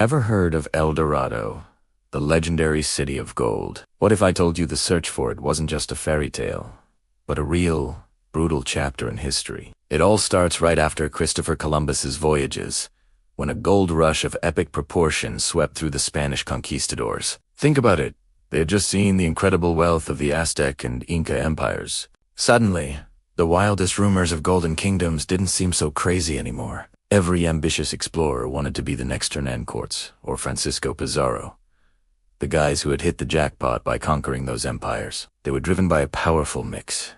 Ever heard of El Dorado, the legendary city of gold? What if I told you the search for it wasn't just a fairy tale, but a real, brutal chapter in history? It all starts right after Christopher Columbus's voyages, when a gold rush of epic proportions swept through the Spanish conquistadors. Think about it. They had just seen the incredible wealth of the Aztec and Inca empires. Suddenly, the wildest rumors of golden kingdoms didn't seem so crazy anymore. Every ambitious explorer wanted to be the next Hernán Cortés or Francisco Pizarro, the guys who had hit the jackpot by conquering those empires. They were driven by a powerful mix: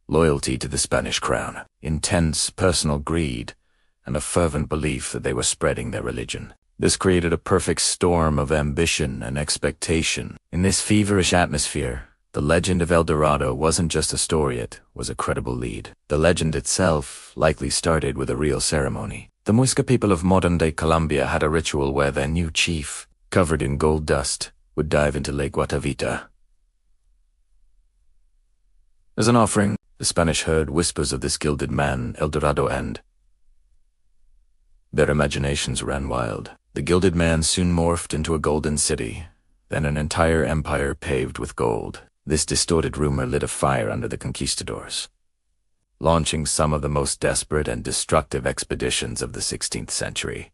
loyalty to the Spanish crown, intense personal greed, and a fervent belief that they were spreading their religion. This created a perfect storm of ambition and expectation. In this feverish atmosphere, the legend of El Dorado wasn't just a story, it was a credible lead. The legend itself likely started with a real ceremony. The Muisca people of modern-day Colombia had a ritual where their new chief, covered in gold dust, would dive into Lake Guatavita. As an offering, the Spanish heard whispers of this gilded man, El Dorado, and their imaginations ran wild. The gilded man soon morphed into a golden city, then an entire empire paved with gold. This distorted rumor lit a fire under the conquistadors, launching some of the most desperate and destructive expeditions of the 16th century.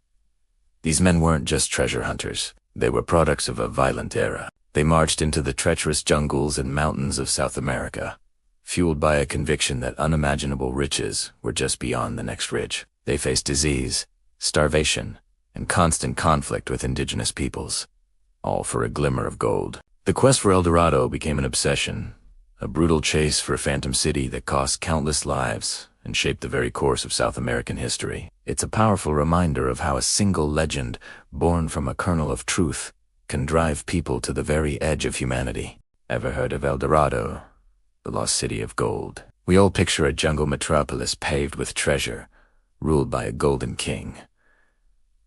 These men weren't just treasure hunters. They were products of a violent era. They marched into the treacherous jungles and mountains of South America, fueled by a conviction that unimaginable riches were just beyond the next ridge. They faced disease, starvation, and constant conflict with indigenous peoples, all for a glimmer of gold. The quest for El Dorado became an obsession, a brutal chase for a phantom city that cost countless lives and shaped the very course of South American history. It's a powerful reminder of how a single legend, born from a kernel of truth, can drive people to the very edge of humanity. Ever heard of El Dorado, the lost city of gold? We all picture a jungle metropolis paved with treasure, ruled by a golden king.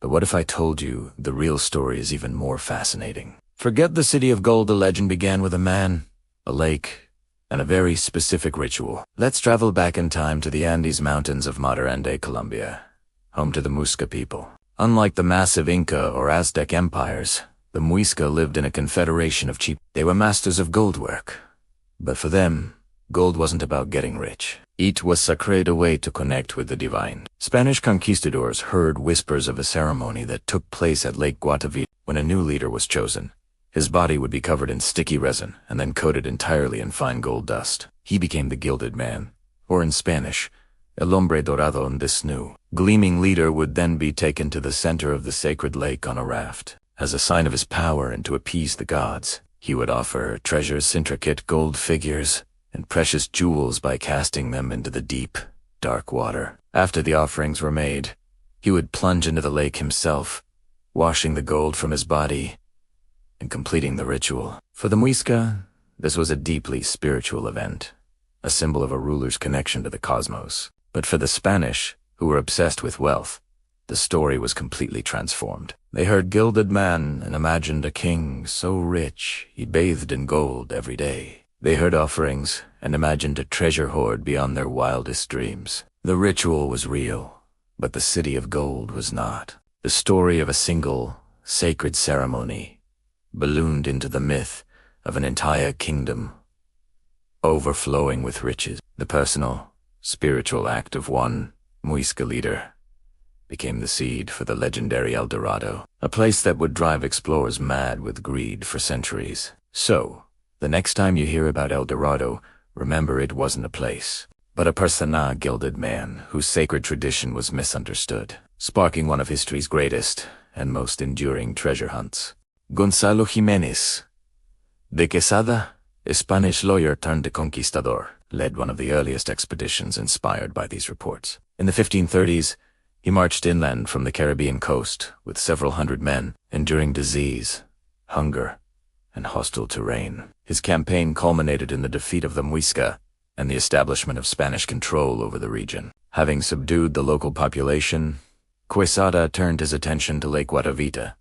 But what if I told you the real story is even more fascinating? Forget the city of gold. The legend began with a man, a lake, and a very specific ritual. Let's travel back in time to the Andes Mountains of modern-day Colombia, home to the Muisca people. Unlike the massive Inca or Aztec empires, the Muisca lived in a confederation of chiefs. They were masters of gold work. But for them, gold wasn't about getting rich. It was sacred, a way to connect with the divine. Spanish conquistadors heard whispers of a ceremony that took place at Lake Guatavita. When a new leader was chosen, his body would be covered in sticky resin and then coated entirely in fine gold dust. He became the gilded man, or in Spanish, El Hombre Dorado. And this new, gleaming leader would then be taken to the center of the sacred lake on a raft. As a sign of his power and to appease the gods, he would offer treasures, intricate gold figures, and precious jewels by casting them into the deep, dark water. After the offerings were made, he would plunge into the lake himself, washing the gold from his body and completing the ritual. For the Muisca, this was a deeply spiritual event, a symbol of a ruler's connection to the cosmos. But for the Spanish, who were obsessed with wealth, the story was completely transformed. They heard gilded man and imagined a king so rich he bathed in gold every day. They heard offerings and imagined a treasure hoard beyond their wildest dreams. The ritual was real, but the city of gold was not. The story of a single, sacred ceremony ballooned into the myth of an entire kingdom, overflowing with riches. The personal, spiritual act of one Muisca leader became the seed for the legendary El Dorado, a place that would drive explorers mad with greed for centuries. So, the next time you hear about El Dorado, remember it wasn't a place, but a persona, gilded man whose sacred tradition was misunderstood, sparking one of history's greatest and most enduring treasure hunts. Gonzalo Jimenez de Quesada, a Spanish lawyer turned conquistador, led one of the earliest expeditions inspired by these reports. In the 1530s, he marched inland from the Caribbean coast with several hundred men, enduring disease, hunger, and hostile terrain. His campaign culminated in the defeat of the Muisca and the establishment of Spanish control over the region. Having subdued the local population, Quesada turned his attention to Lake Guatavita,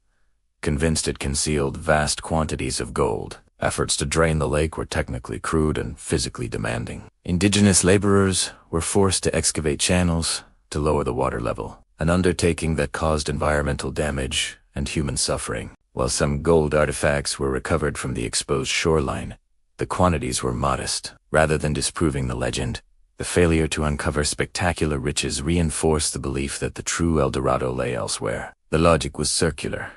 convinced it concealed vast quantities of gold. Efforts to drain the lake were technically crude and physically demanding. Indigenous laborers were forced to excavate channels to lower the water level, an undertaking that caused environmental damage and human suffering. While some gold artifacts were recovered from the exposed shoreline, the quantities were modest. Rather than disproving the legend, the failure to uncover spectacular riches reinforced the belief that the true El Dorado lay elsewhere. The logic was circular.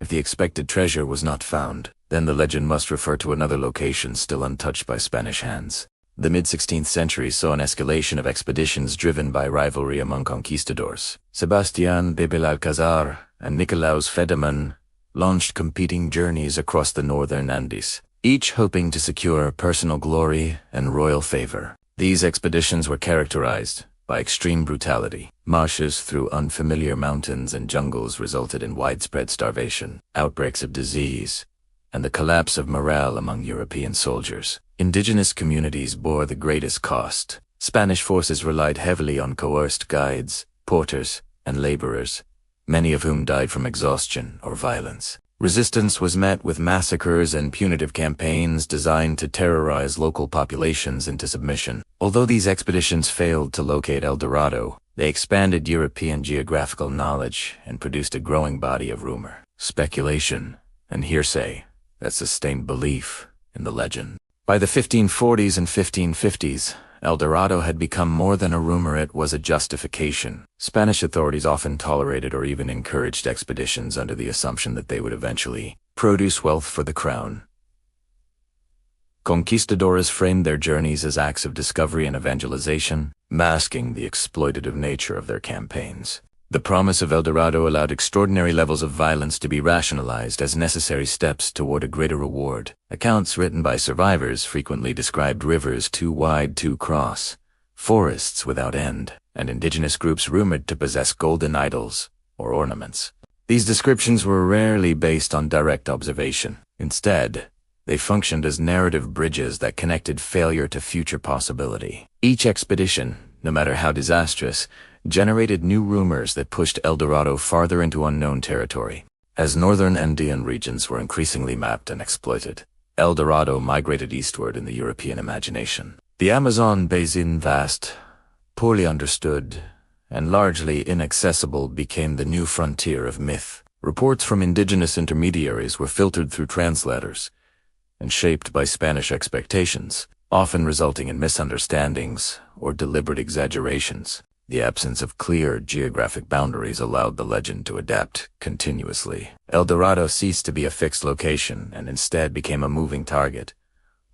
If the expected treasure was not found, then the legend must refer to another location still untouched by Spanish hands. The mid-16th century saw an escalation of expeditions driven by rivalry among conquistadors. Sebastián de Belalcázar and Nicolaus Federmann launched competing journeys across the northern Andes, each hoping to secure personal glory and royal favor. These expeditions were characterized by extreme brutality. Marches through unfamiliar mountains and jungles resulted in widespread starvation, outbreaks of disease, and the collapse of morale among European soldiers. Indigenous communities bore the greatest cost. Spanish forces relied heavily on coerced guides, porters, and laborers, many of whom died from exhaustion or violence. Resistance was met with massacres and punitive campaigns designed to terrorize local populations into submission. Although these expeditions failed to locate El Dorado, they expanded European geographical knowledge and produced a growing body of rumor, speculation, and hearsay that sustained belief in the legend. By the 1540s and 1550s, El Dorado had become more than a rumor, it was a justification. Spanish authorities often tolerated or even encouraged expeditions under the assumption that they would eventually produce wealth for the crown. Conquistadors framed their journeys as acts of discovery and evangelization, masking the exploitative nature of their campaigns. The promise of El Dorado allowed extraordinary levels of violence to be rationalized as necessary steps toward a greater reward. Accounts written by survivors frequently described rivers too wide to cross, forests without end, and indigenous groups rumored to possess golden idols or ornaments. These descriptions were rarely based on direct observation. Instead, they functioned as narrative bridges that connected failure to future possibility. Each expedition, no matter how disastrous, generated new rumors that pushed El Dorado farther into unknown territory. As northern Andean regions were increasingly mapped and exploited, El Dorado migrated eastward in the European imagination. The Amazon basin, vast, poorly understood, and largely inaccessible, became the new frontier of myth. Reports from indigenous intermediaries were filtered through translators and shaped by Spanish expectations, often resulting in misunderstandings or deliberate exaggerations. The absence of clear geographic boundaries allowed the legend to adapt continuously. El Dorado ceased to be a fixed location and instead became a moving target,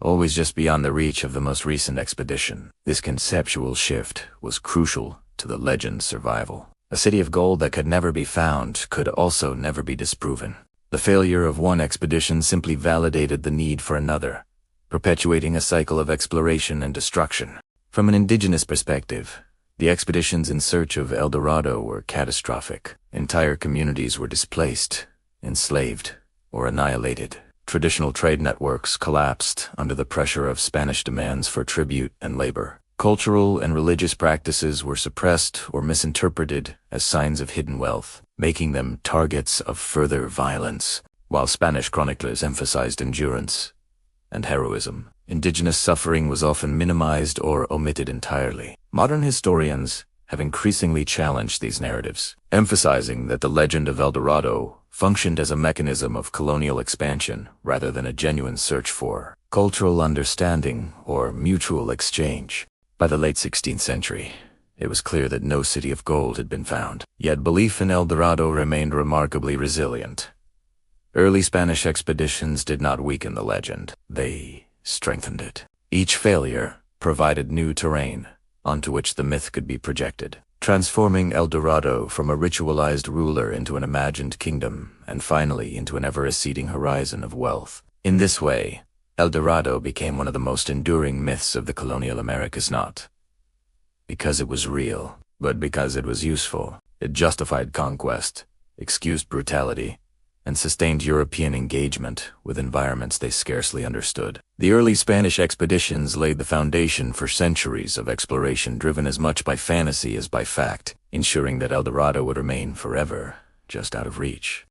always just beyond the reach of the most recent expedition. This conceptual shift was crucial to the legend's survival. A city of gold that could never be found could also never be disproven. The failure of one expedition simply validated the need for another, perpetuating a cycle of exploration and destruction. From an indigenous perspective, the expeditions in search of El Dorado were catastrophic. Entire communities were displaced, enslaved, or annihilated. Traditional trade networks collapsed under the pressure of Spanish demands for tribute and labor. Cultural and religious practices were suppressed or misinterpreted as signs of hidden wealth, making them targets of further violence. While Spanish chroniclers emphasized endurance and heroism, indigenous suffering was often minimized or omitted entirely. Modern historians have increasingly challenged these narratives, emphasizing that the legend of El Dorado functioned as a mechanism of colonial expansion rather than a genuine search for cultural understanding or mutual exchange. By the late 16th century, it was clear that no city of gold had been found, yet belief in El Dorado remained remarkably resilient. Early Spanish expeditions did not weaken the legend, they strengthened it. Each failure provided new terrain onto which the myth could be projected, transforming El Dorado from a ritualized ruler into an imagined kingdom, and finally into an ever-receding horizon of wealth. In this way, El Dorado became one of the most enduring myths of the colonial Americas, not because it was real, but because it was useful. It justified conquest, excused brutality, and sustained European engagement with environments they scarcely understood. The early Spanish expeditions laid the foundation for centuries of exploration driven as much by fantasy as by fact, ensuring that El Dorado would remain forever just out of reach.